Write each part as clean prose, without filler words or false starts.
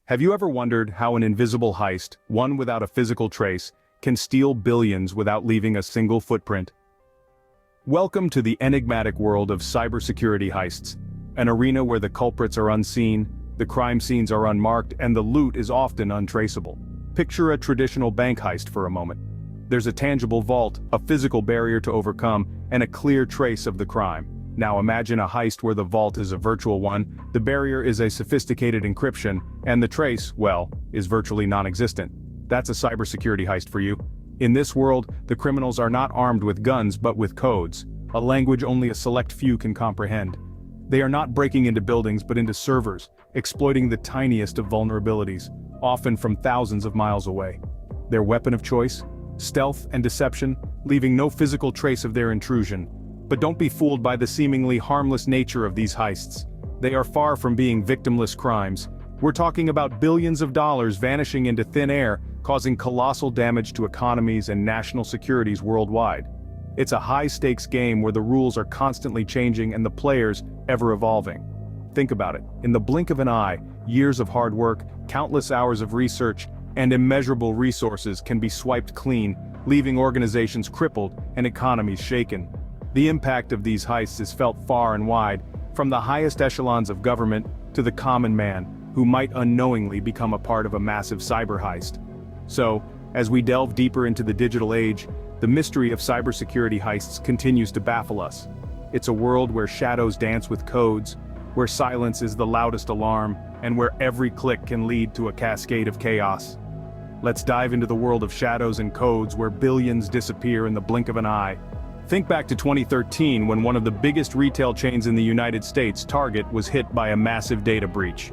Have you ever wondered how an invisible heist, one without a physical trace, can steal billions without leaving a single footprint? Welcome to the enigmatic world of cybersecurity heists, an arena where the culprits are unseen, the crime scenes are unmarked, and the loot is often untraceable. Picture a traditional bank heist for a moment. There's a tangible vault, a physical barrier to overcome, and a clear trace of the crime. Now imagine a heist where the vault is a virtual one, the barrier is a sophisticated encryption, and the trace, well, is virtually non-existent. That's a cybersecurity heist for you. In this world, the criminals are not armed with guns but with codes, a language only a select few can comprehend. They are not breaking into buildings but into servers, exploiting the tiniest of vulnerabilities, often from thousands of miles away. Their weapon of choice? Stealth and deception, leaving no physical trace of their intrusion. But don't be fooled by the seemingly harmless nature of these heists. They are far from being victimless crimes. We're talking about billions of dollars vanishing into thin air, causing colossal damage to economies and national securities worldwide. It's a high-stakes game where the rules are constantly changing and the players ever evolving. Think about it. In the blink of an eye, years of hard work, countless hours of research, and immeasurable resources can be swiped clean, leaving organizations crippled and economies shaken. The impact of these heists is felt far and wide, from the highest echelons of government to the common man, who might unknowingly become a part of a massive cyber heist. So, as we delve deeper into the digital age, the mystery of cybersecurity heists continues to baffle us. It's a world where shadows dance with codes, where silence is the loudest alarm, and where every click can lead to a cascade of chaos. Let's dive into the world of shadows and codes where billions disappear in the blink of an eye. Think back to 2013 when one of the biggest retail chains in the United States, Target, was hit by a massive data breach.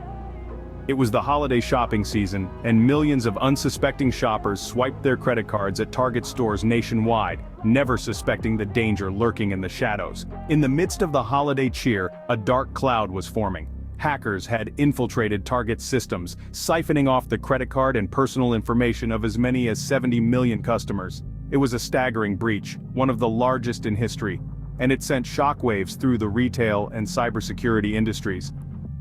It was the holiday shopping season, and millions of unsuspecting shoppers swiped their credit cards at Target stores nationwide, never suspecting the danger lurking in the shadows. In the midst of the holiday cheer, a dark cloud was forming. Hackers had infiltrated Target's systems, siphoning off the credit card and personal information of as many as 70 million customers. It was a staggering breach, one of the largest in history, and it sent shockwaves through the retail and cybersecurity industries.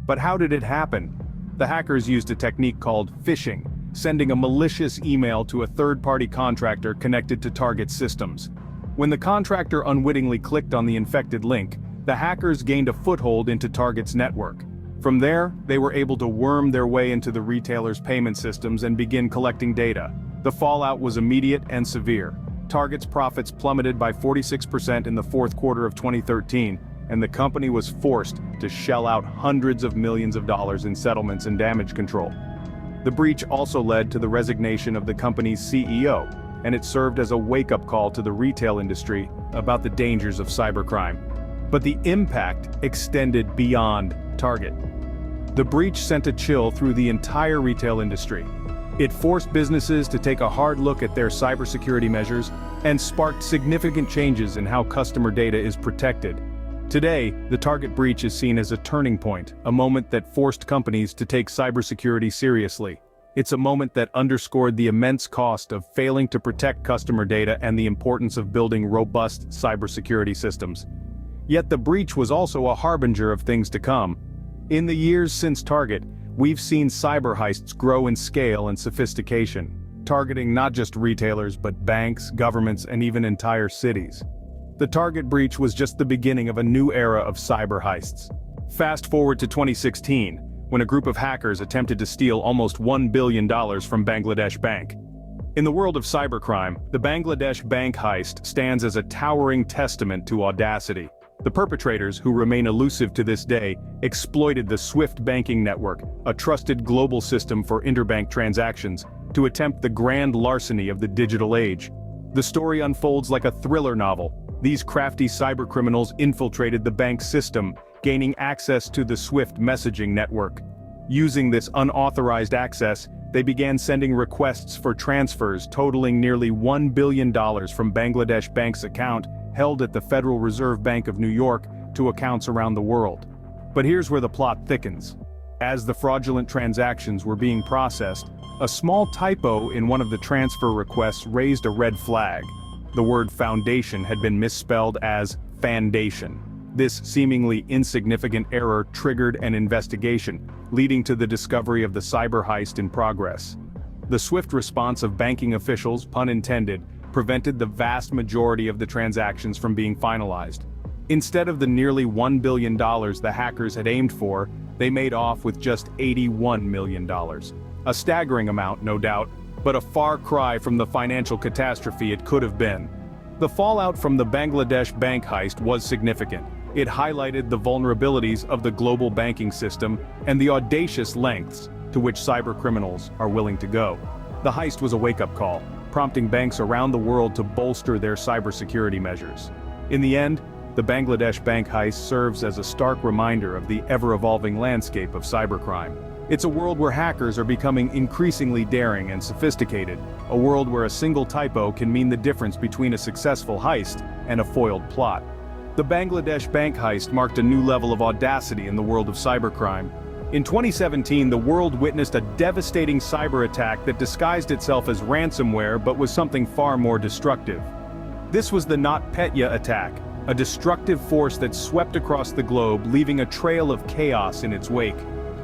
But how did it happen? The hackers used a technique called phishing, sending a malicious email to a third-party contractor connected to Target's systems. When the contractor unwittingly clicked on the infected link, the hackers gained a foothold into Target's network. From there, they were able to worm their way into the retailer's payment systems and begin collecting data. The fallout was immediate and severe. Target's profits plummeted by 46% in the fourth quarter of 2013, and the company was forced to shell out hundreds of millions of dollars in settlements and damage control. The breach also led to the resignation of the company's CEO, and it served as a wake-up call to the retail industry about the dangers of cybercrime. But the impact extended beyond Target. The breach sent a chill through the entire retail industry. It forced businesses to take a hard look at their cybersecurity measures and sparked significant changes in how customer data is protected. Today, the Target breach is seen as a turning point, a moment that forced companies to take cybersecurity seriously. It's a moment that underscored the immense cost of failing to protect customer data and the importance of building robust cybersecurity systems. Yet the breach was also a harbinger of things to come. In the years since Target, we've seen cyber heists grow in scale and sophistication, targeting not just retailers but banks, governments, and even entire cities. The Target breach was just the beginning of a new era of cyber heists. Fast forward to 2016, when a group of hackers attempted to steal almost $1 billion from Bangladesh Bank. In the world of cybercrime, the Bangladesh Bank heist stands as a towering testament to audacity. The perpetrators, who remain elusive to this day, exploited the SWIFT banking network, a trusted global system for interbank transactions, to attempt the grand larceny of the digital age. The story unfolds like a thriller novel. These crafty cybercriminals infiltrated the bank's system, gaining access to the SWIFT messaging network. Using this unauthorized access, they began sending requests for transfers totaling nearly $1 billion from Bangladesh Bank's account held at the Federal Reserve Bank of New York to accounts around the world. But here's where the plot thickens. As the fraudulent transactions were being processed, a small typo in one of the transfer requests raised a red flag. The word foundation had been misspelled as foundation. This seemingly insignificant error triggered an investigation, leading to the discovery of the cyber heist in progress. The swift response of banking officials, pun intended, prevented the vast majority of the transactions from being finalized. Instead of the nearly $1 billion the hackers had aimed for, they made off with just $81 million. A staggering amount, no doubt, but a far cry from the financial catastrophe it could have been. The fallout from the Bangladesh bank heist was significant. It highlighted the vulnerabilities of the global banking system and the audacious lengths to which cybercriminals are willing to go. The heist was a wake-up call, prompting banks around the world to bolster their cybersecurity measures. In the end, the Bangladesh bank heist serves as a stark reminder of the ever-evolving landscape of cybercrime. It's a world where hackers are becoming increasingly daring and sophisticated, a world where a single typo can mean the difference between a successful heist and a foiled plot. The Bangladesh bank heist marked a new level of audacity in the world of cybercrime. In 2017, the world witnessed a devastating cyber attack that disguised itself as ransomware but was something far more destructive. This was the NotPetya attack, a destructive force that swept across the globe, leaving a trail of chaos in its wake.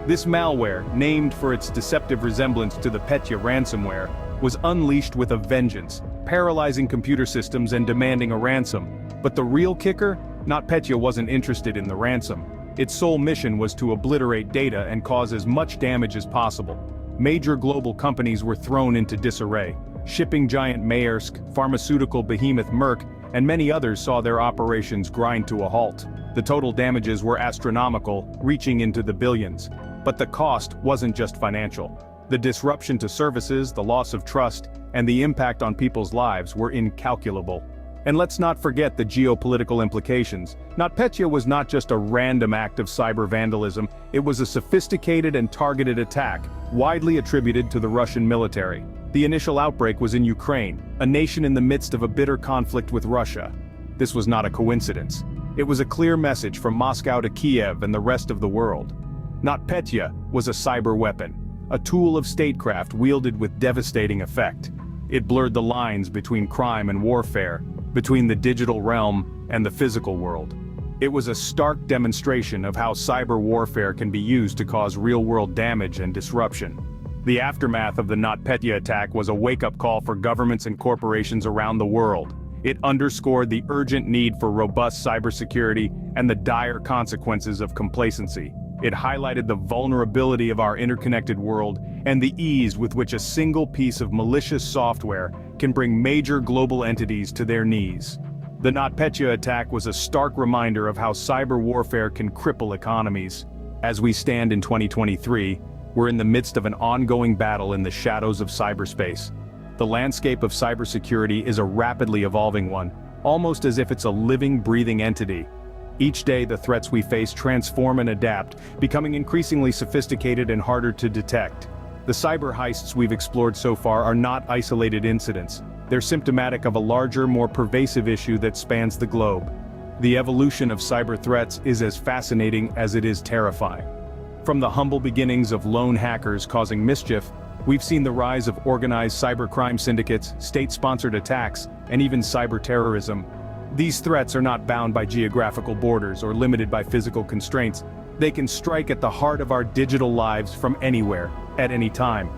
This malware, named for its deceptive resemblance to the Petya ransomware, was unleashed with a vengeance, paralyzing computer systems and demanding a ransom. But the real kicker? NotPetya wasn't interested in the ransom. Its sole mission was to obliterate data and cause as much damage as possible. Major global companies were thrown into disarray. Shipping giant Maersk, pharmaceutical behemoth Merck, and many others saw their operations grind to a halt. The total damages were astronomical, reaching into the billions. But the cost wasn't just financial. The disruption to services, the loss of trust, and the impact on people's lives were incalculable. And let's not forget the geopolitical implications. NotPetya was not just a random act of cyber vandalism, it was a sophisticated and targeted attack, widely attributed to the Russian military. The initial outbreak was in Ukraine, a nation in the midst of a bitter conflict with Russia. This was not a coincidence. It was a clear message from Moscow to Kiev and the rest of the world. NotPetya was a cyber weapon, a tool of statecraft wielded with devastating effect. It blurred the lines between crime and warfare, between the digital realm and the physical world. It was a stark demonstration of how cyber warfare can be used to cause real-world damage and disruption. The aftermath of the NotPetya attack was a wake-up call for governments and corporations around the world. It underscored the urgent need for robust cybersecurity and the dire consequences of complacency. It highlighted the vulnerability of our interconnected world and the ease with which a single piece of malicious software can bring major global entities to their knees. The NotPetya attack was a stark reminder of how cyber warfare can cripple economies. As we stand in 2023, we're in the midst of an ongoing battle in the shadows of cyberspace. The landscape of cybersecurity is a rapidly evolving one, almost as if it's a living, breathing entity. Each day the threats we face transform and adapt, becoming increasingly sophisticated and harder to detect. The cyber heists we've explored so far are not isolated incidents. They're symptomatic of a larger, more pervasive issue that spans the globe. The evolution of cyber threats is as fascinating as it is terrifying. From the humble beginnings of lone hackers causing mischief, we've seen the rise of organized cybercrime syndicates, state-sponsored attacks, and even cyber-terrorism. These threats are not bound by geographical borders or limited by physical constraints. They can strike at the heart of our digital lives from anywhere, at any time.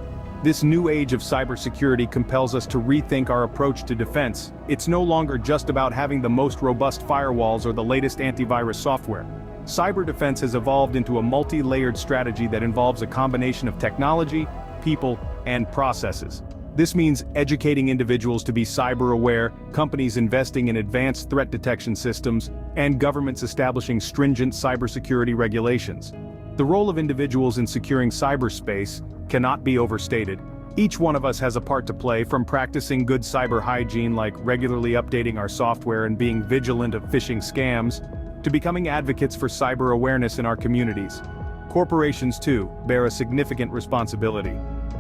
This new age of cybersecurity compels us to rethink our approach to defense. It's no longer just about having the most robust firewalls or the latest antivirus software. Cyber defense has evolved into a multi-layered strategy that involves a combination of technology, people, and processes. This means educating individuals to be cyber-aware, companies investing in advanced threat detection systems, and governments establishing stringent cybersecurity regulations. The role of individuals in securing cyberspace cannot be overstated. Each one of us has a part to play, from practicing good cyber hygiene like regularly updating our software and being vigilant of phishing scams, to becoming advocates for cyber awareness in our communities. Corporations, too, bear a significant responsibility.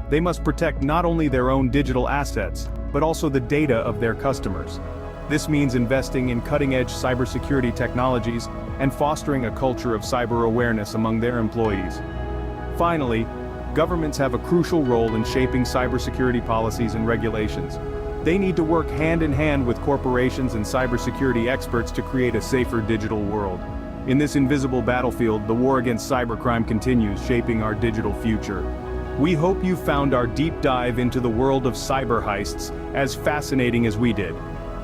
They must protect not only their own digital assets, but also the data of their customers. This means investing in cutting-edge cybersecurity technologies and fostering a culture of cyber awareness among their employees. Finally, governments have a crucial role in shaping cybersecurity policies and regulations. They need to work hand in hand with corporations and cybersecurity experts to create a safer digital world. In this invisible battlefield, the war against cybercrime continues, shaping our digital future. We hope you found our deep dive into the world of cyber heists as fascinating as we did.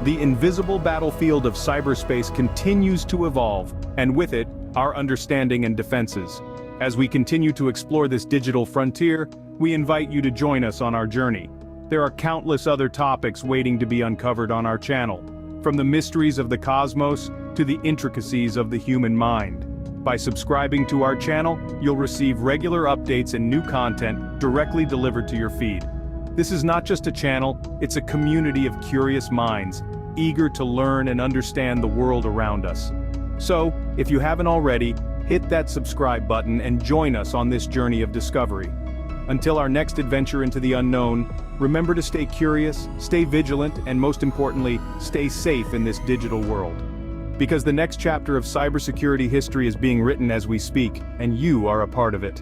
The invisible battlefield of cyberspace continues to evolve, and with it, our understanding and defenses. As we continue to explore this digital frontier, we invite you to join us on our journey. There are countless other topics waiting to be uncovered on our channel, from the mysteries of the cosmos to the intricacies of the human mind. By subscribing to our channel, you'll receive regular updates and new content directly delivered to your feed. This is not just a channel, it's a community of curious minds, eager to learn and understand the world around us. So, if you haven't already, hit that subscribe button and join us on this journey of discovery. Until our next adventure into the unknown, remember to stay curious, stay vigilant, and most importantly, stay safe in this digital world. Because the next chapter of cybersecurity history is being written as we speak, and you are a part of it.